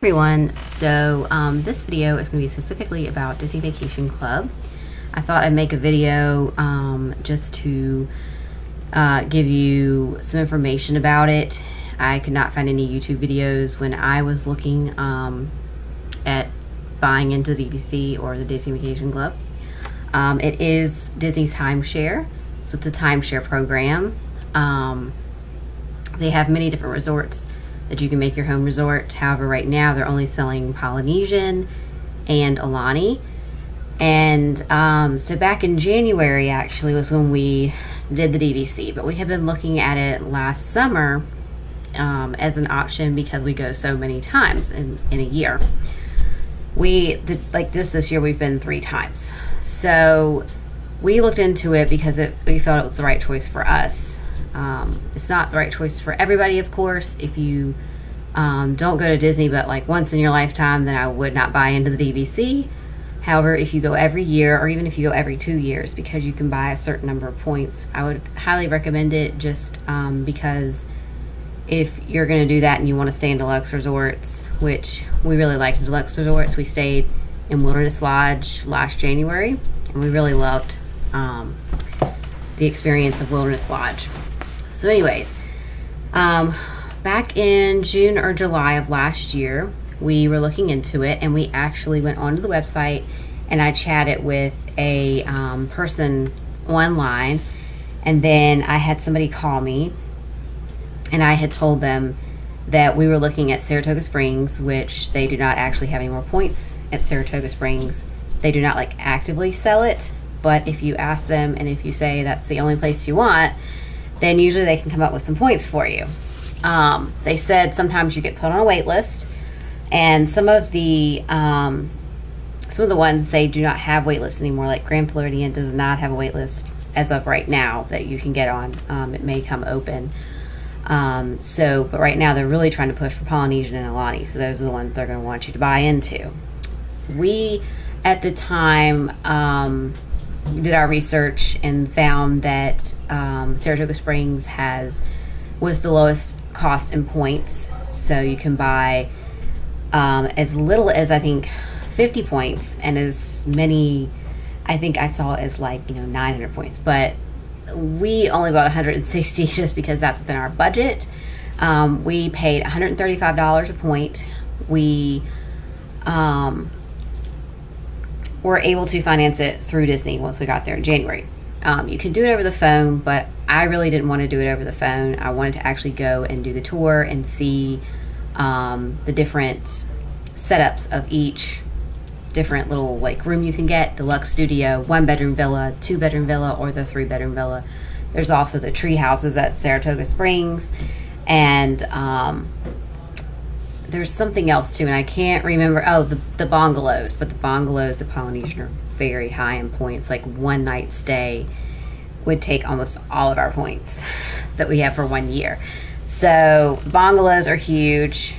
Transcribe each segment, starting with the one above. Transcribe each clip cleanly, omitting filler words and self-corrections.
Everyone, so this video is going to be specifically about Disney Vacation Club. I thought I'd make a video just to give you some information about it. I could not find any YouTube videos when I was looking at buying into the DVC or the Disney Vacation Club. It is Disney's timeshare, so it's a timeshare program. They have many different resorts that you can make your home resort. However, right now they're only selling Polynesian and Aulani. And so back in January actually was when we did the DVC, but we have been looking at it last summer as an option because we go so many times in a year. Like this year we've been 3 times. So we looked into it because we felt it was the right choice for us. It's not the right choice for everybody, of course. If you don't go to Disney but like once in your lifetime, then I would not buy into the DVC. However, if you go every year, or even if you go every 2 years, because you can buy a certain number of points, I would highly recommend it, just because if you're going to do that and you want to stay in deluxe resorts, which we really like the deluxe resorts. We stayed in Wilderness Lodge last January, and we really loved the experience of Wilderness Lodge. So anyways, back in June or July of last year, we were looking into it, and we actually went onto the website and I chatted with a person online, and then I had somebody call me, and I had told them that we were looking at Saratoga Springs, which they do not actually have any more points at Saratoga Springs. They do not like actively sell it, but if you ask them and if you say that's the only place you want, then usually they can come up with some points for you. They said sometimes you get put on a wait list, and some of the ones, they do not have wait lists anymore. Like Grand Floridian does not have a wait list as of right now that you can get on. It may come open. But right now they're really trying to push for Polynesian and Aulani, so those are the ones they're going to want you to buy into. We, at the time, did our research and found that Saratoga Springs was the lowest cost in points, so you can buy as little as I think 50 points and as many, I think I saw, as 900 points, but we only bought 160 just because that's within our budget. We paid $135 a point. We were able to finance it through Disney once we got there in January. You can do it over the phone, but I really didn't want to do it over the phone. I wanted to actually go and do the tour and see the different setups of each different little room you can get. Deluxe studio, 1-bedroom villa, 2-bedroom villa, or the 3-bedroom villa. There's also the tree houses at Saratoga Springs, and there's something else too, and I can't remember. Oh, the bungalows. But the bungalows at Polynesian are very high in points. Like 1 night stay would take almost all of our points that we have for 1 year. So bungalows are huge.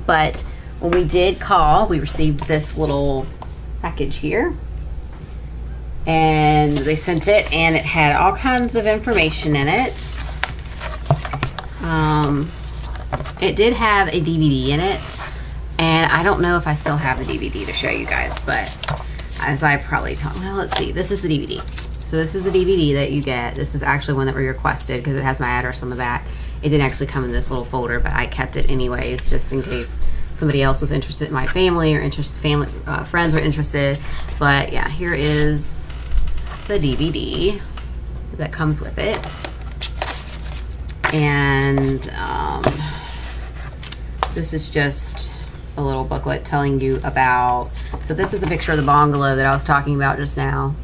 But when we did call, we received this little package here, and they sent it, and it had all kinds of information in it. It did have a DVD in it, and I don't know if I still have the DVD to show you guys, but as I probably talked, well, let's see, this is the DVD. So this is the DVD that you get. This is actually one that we requested because it has my address on the back. It didn't actually come in this little folder, but I kept it anyways, just in case somebody else was interested, in my family, or friends were interested. But yeah, here is the DVD that comes with it. And this is just a little booklet telling you about, so this is a picture of the bungalow that I was talking about just now.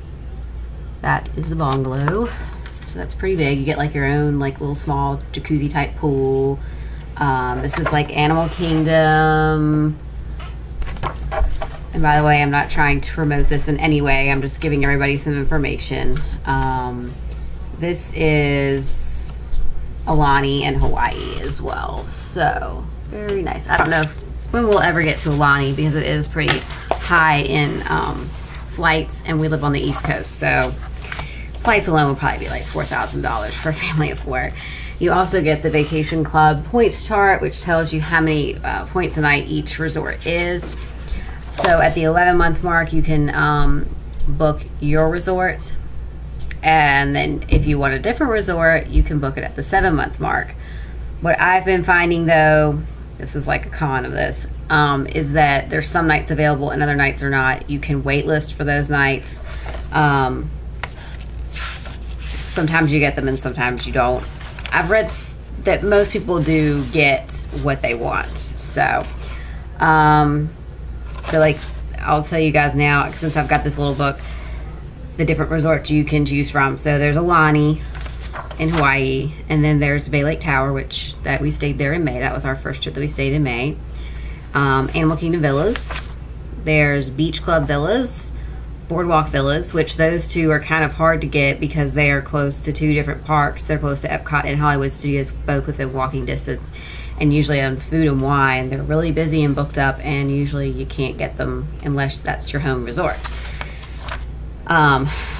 That is the bungalow. So that's pretty big. You get like your own little small jacuzzi type pool. This is like Animal Kingdom. And by the way, I'm not trying to promote this in any way. I'm just giving everybody some information. This is Aulani and Hawaii as well. So very nice. I don't know when we'll ever get to Aulani because it is pretty high in flights, and we live on the East Coast. So flights alone will probably be like $4,000 for a family of 4. You also get the Vacation Club points chart, which tells you how many points a night each resort is. So at the 11-month mark, you can book your resort. And then if you want a different resort, you can book it at the 7-month mark. What I've been finding, though, this is like a con of this, is that there's some nights available and other nights are not. You can wait list for those nights. Sometimes you get them and sometimes you don't. I've read that most people do get what they want. So, like, I'll tell you guys now, since I've got this little book, the different resorts you can choose from. So there's Alani in Hawaii, and then there's Bay Lake Tower, which that we stayed there in May. That was our first trip that we stayed in May. Animal Kingdom Villas. There's Beach Club Villas, Boardwalk Villas, which those two are kind of hard to get because they are close to 2 different parks. They're close to Epcot and Hollywood Studios, both within walking distance, and usually on Food and Wine. They're really busy and booked up, and usually you can't get them unless that's your home resort.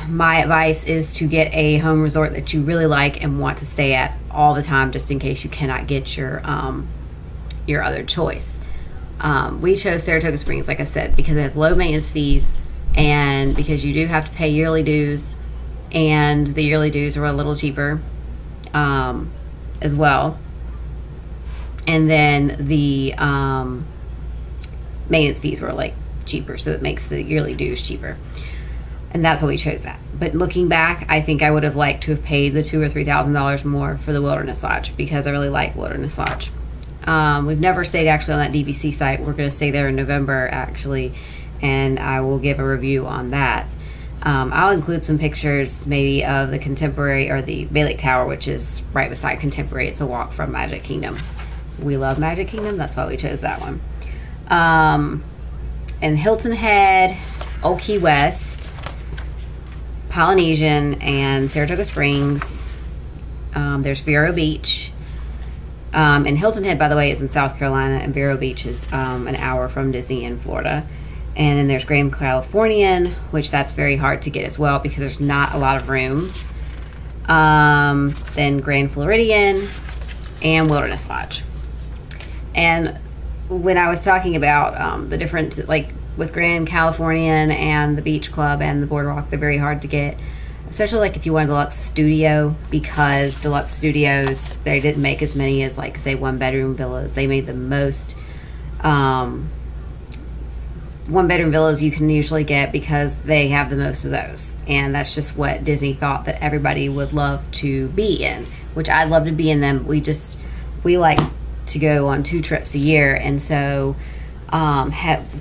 My advice is to get a home resort that you really like and want to stay at all the time, just in case you cannot get your other choice. We chose Saratoga Springs, like I said, because it has low maintenance fees, and because you do have to pay yearly dues, and the yearly dues are a little cheaper as well. And then the maintenance fees were like cheaper, so it makes the yearly dues cheaper. And that's why we chose that. But looking back, I think I would have liked to have paid the $2,000 or $3,000 more for the Wilderness Lodge, because I really like Wilderness Lodge. We've never stayed actually on that DVC site. We're going to stay there in November actually, and I will give a review on that. I'll include some pictures maybe of the Contemporary, or the Bay Lake Tower, which is right beside Contemporary. It's a walk from Magic Kingdom. We love Magic Kingdom. That's why we chose that one. And Hilton Head, Old Key West, Polynesian, and Saratoga Springs. There's Vero Beach. And Hilton Head, by the way, is in South Carolina, and Vero Beach is an hour from Disney in Florida. And then there's Grand Californian, which that's very hard to get as well because there's not a lot of rooms. Then Grand Floridian and Wilderness Lodge. And when I was talking about the different, like with Grand Californian and the Beach Club and the Boardwalk, they're very hard to get. Especially like if you want a deluxe studio, because deluxe studios, they didn't make as many as like say 1-bedroom villas. They made the most 1-bedroom villas you can usually get because they have the most of those. And that's just what Disney thought that everybody would love to be in, which I'd love to be in them. We like to go on 2 trips a year, and so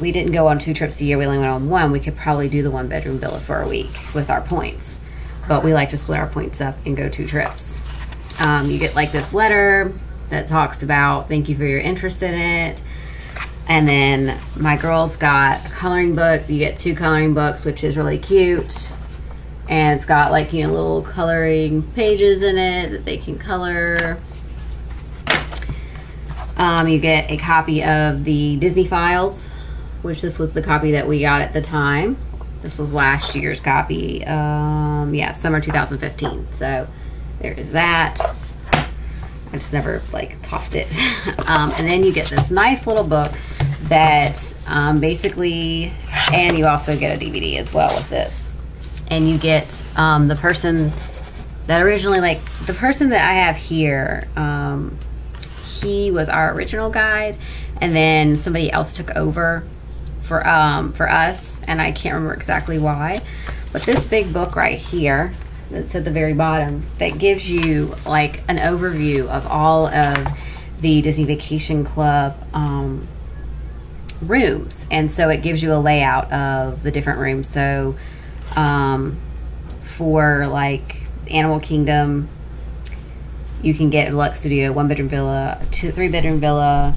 we didn't go on 2 trips a year. We only went on 1. We could probably do the 1-bedroom villa for a week with our points, but we like to split our points up and go 2 trips. You get like this letter that talks about thank you for your interest in it. And then my girls got a coloring book. You get 2 coloring books, which is really cute. And it's got like, you know, little coloring pages in it that they can color. You get a copy of the Disney Files, which this was the copy that we got at the time. This was last year's copy. Yeah, summer 2015. So there is that. I just never like tossed it. And then you get this nice little book that basically, and you also get a DVD as well with this. And you get the person that originally, like the person that I have here, he was our original guide, and then somebody else took over for us, and I can't remember exactly why. But this big book right here that's at the very bottom, that gives you like an overview of all of the Disney Vacation Club rooms, and so it gives you a layout of the different rooms. So for like Animal Kingdom, you can get a deluxe studio, 1-bedroom villa, 3-bedroom villa,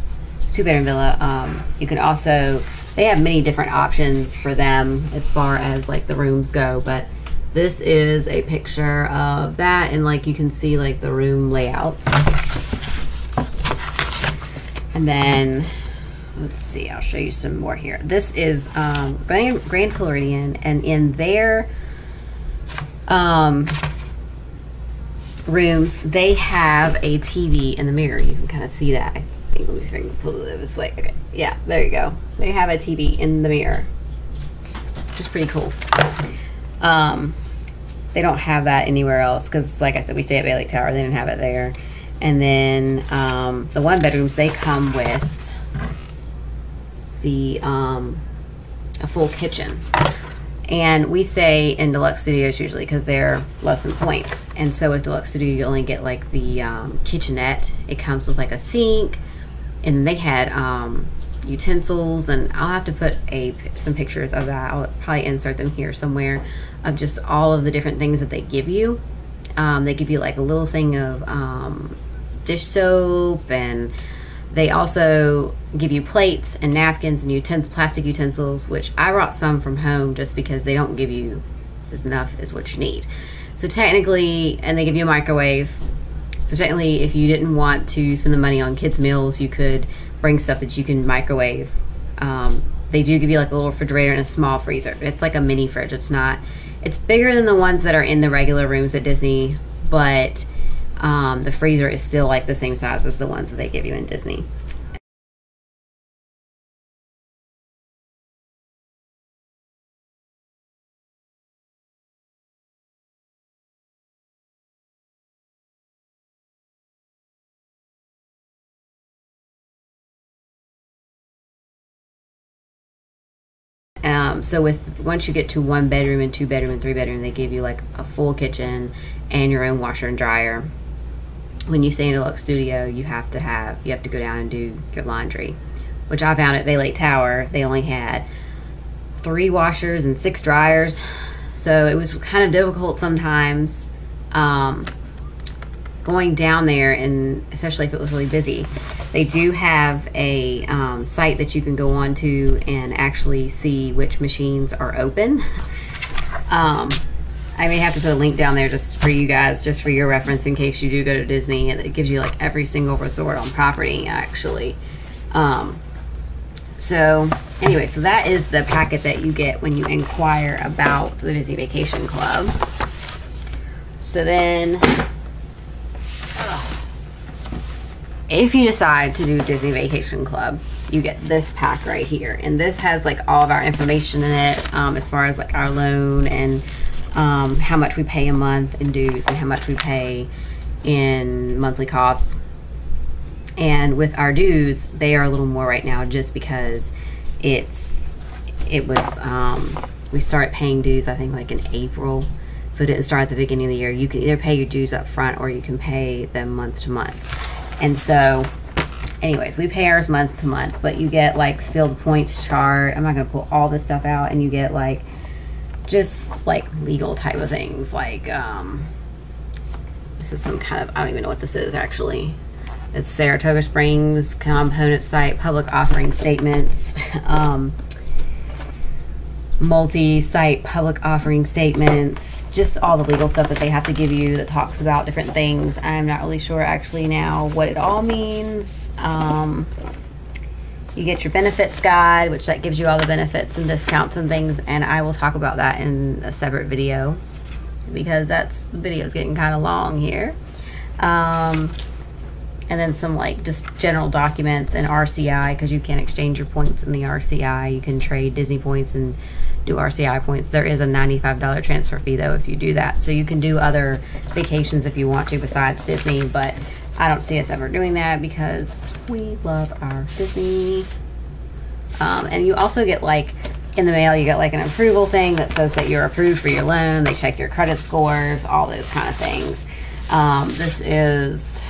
2-bedroom villa. You can also, they have many different options for them as far as like the rooms go, but this is a picture of that, and like you can see like the room layouts. And then let's see, I'll show you some more here. This is Grand Floridian, and in there rooms, they have a TV in the mirror. You can kind of see that. I think, let me see if I can pull it this way. Okay, yeah, there you go. They have a TV in the mirror, which is pretty cool. They don't have that anywhere else because, like I said, we stay at Bay Lake Tower. They didn't have it there. And then the one bedrooms, they come with the a full kitchen. And we say in deluxe studios usually because they're less than points. And so with deluxe studio, you only get like the kitchenette. It comes with like a sink, and they had utensils. And I'll have to put some pictures of that. I'll probably insert them here somewhere of just all of the different things that they give you. They give you like a little thing of dish soap, and they also give you plates and napkins and plastic utensils, which I brought some from home just because they don't give you enough is what you need. So technically, and they give you a microwave. So technically, if you didn't want to spend the money on kids' meals, you could bring stuff that you can microwave. They do give you like a little refrigerator and a small freezer. It's like a mini fridge. It's bigger than the ones that are in the regular rooms at Disney, but the freezer is still like the same size as the ones that they give you in Disney. So once you get to 1 bedroom and 2 bedroom and 3 bedroom, they give you like a full kitchen and your own washer and dryer. When you stay in a deluxe studio, you have to go down and do your laundry, which I found at Bay Lake Tower. They only had 3 washers and 6 dryers, so it was kind of difficult sometimes going down there, and especially if it was really busy. They do have a site that you can go on to and actually see which machines are open. I may have to put a link down there just for you guys, just for your reference in case you do go to Disney, and it gives you like every single resort on property actually. So anyway, so that is the packet that you get when you inquire about the Disney Vacation Club. So then if you decide to do Disney Vacation Club, you get this pack right here, and this has like all of our information in it, as far as like our loan and how much we pay a month in dues and how much we pay in monthly costs. And with our dues, they are a little more right now just because we started paying dues I think like in April, so it didn't start at the beginning of the year. You can either pay your dues up front or you can pay them month to month. And so anyways, we pay ours month to month, but you get like still the points chart. I'm not gonna pull all this stuff out, and you get like just like legal type of things, like this is some kind of, I don't even know what this is actually. It's Saratoga Springs component site public offering statements, multi-site public offering statements, just all the legal stuff that they have to give you that talks about different things. I'm not really sure actually now what it all means. You get your benefits guide, which that gives you all the benefits and discounts and things, and I will talk about that in a separate video because the video is getting kind of long here. And then some like just general documents and RCI, because you can exchange your points in the RCI. You can trade Disney points and do RCI points. There is a $95 transfer fee though if you do that. So you can do other vacations if you want to besides Disney, but I don't see us ever doing that because we love our Disney. And you also get like in the mail, you get like an approval thing that says that you're approved for your loan. They check your credit scores, all those kind of things. This is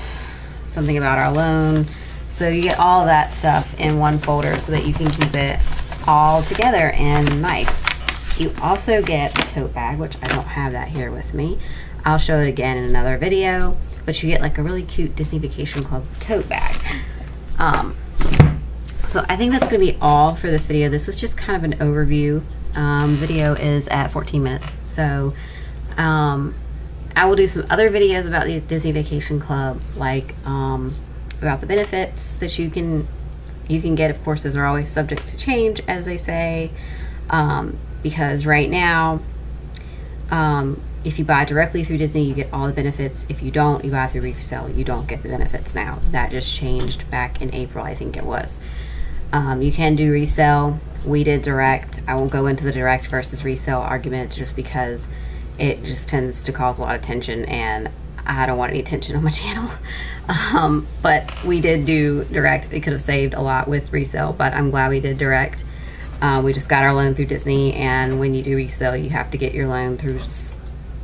something about our loan. So you get all of that stuff in one folder so that you can keep it all together and nice. You also get a tote bag, which I don't have that here with me. I'll show it again in another video, but you get like a really cute Disney Vacation Club tote bag. So I think that's gonna be all for this video. This was just kind of an overview. Video is at 14 minutes. So I will do some other videos about the Disney Vacation Club, like about the benefits that you can get. Of course, those are always subject to change, as they say, because right now if you buy directly through Disney, you get all the benefits. If you don't, you buy through resale, you don't get the benefits now. That just changed back in April, I think it was. You can do resale. We did direct. I won't go into the direct versus resale argument just because it just tends to cause a lot of tension, and I don't want any tension on my channel. But we did do direct. We could have saved a lot with resale, but I'm glad we did direct. We just got our loan through Disney, and when you do resale, you have to get your loan through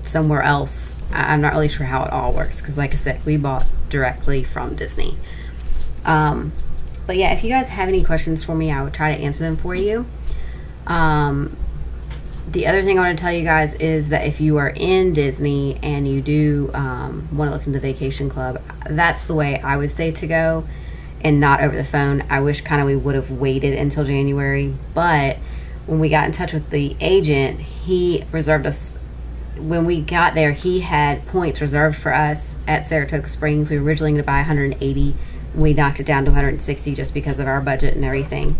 somewhere else. I'm not really sure how it all works because, like I said, we bought directly from Disney. But yeah, if you guys have any questions for me, I would try to answer them for you. The other thing I want to tell you guys is that if you are in Disney and you do want to look into the Vacation Club, that's the way I would say to go, and not over the phone. I wish kind of we would have waited until January, but when we got in touch with the agent, he reserved us. When we got there, he had points reserved for us at Saratoga Springs. We were originally going to buy 180. We knocked it down to 160 just because of our budget and everything.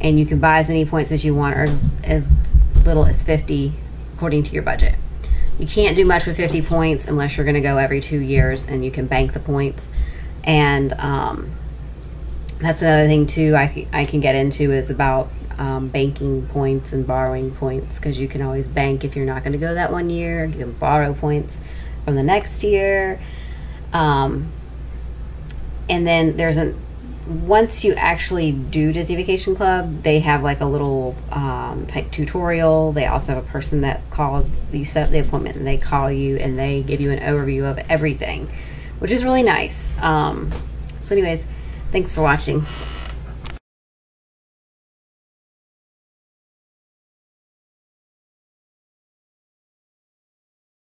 And you can buy as many points as you want, or as little as 50 according to your budget. You can't do much with 50 points unless you're going to go every 2 years, and you can bank the points. And that's another thing too I can get into is about banking points and borrowing points, because you can always bank if you're not going to go that 1 year. You can borrow points from the next year. And then once you actually do Disney Vacation Club, they have like a little type tutorial. They also have a person that calls, you set up the appointment and they call you and they give you an overview of everything, which is really nice. So anyways, thanks for watching.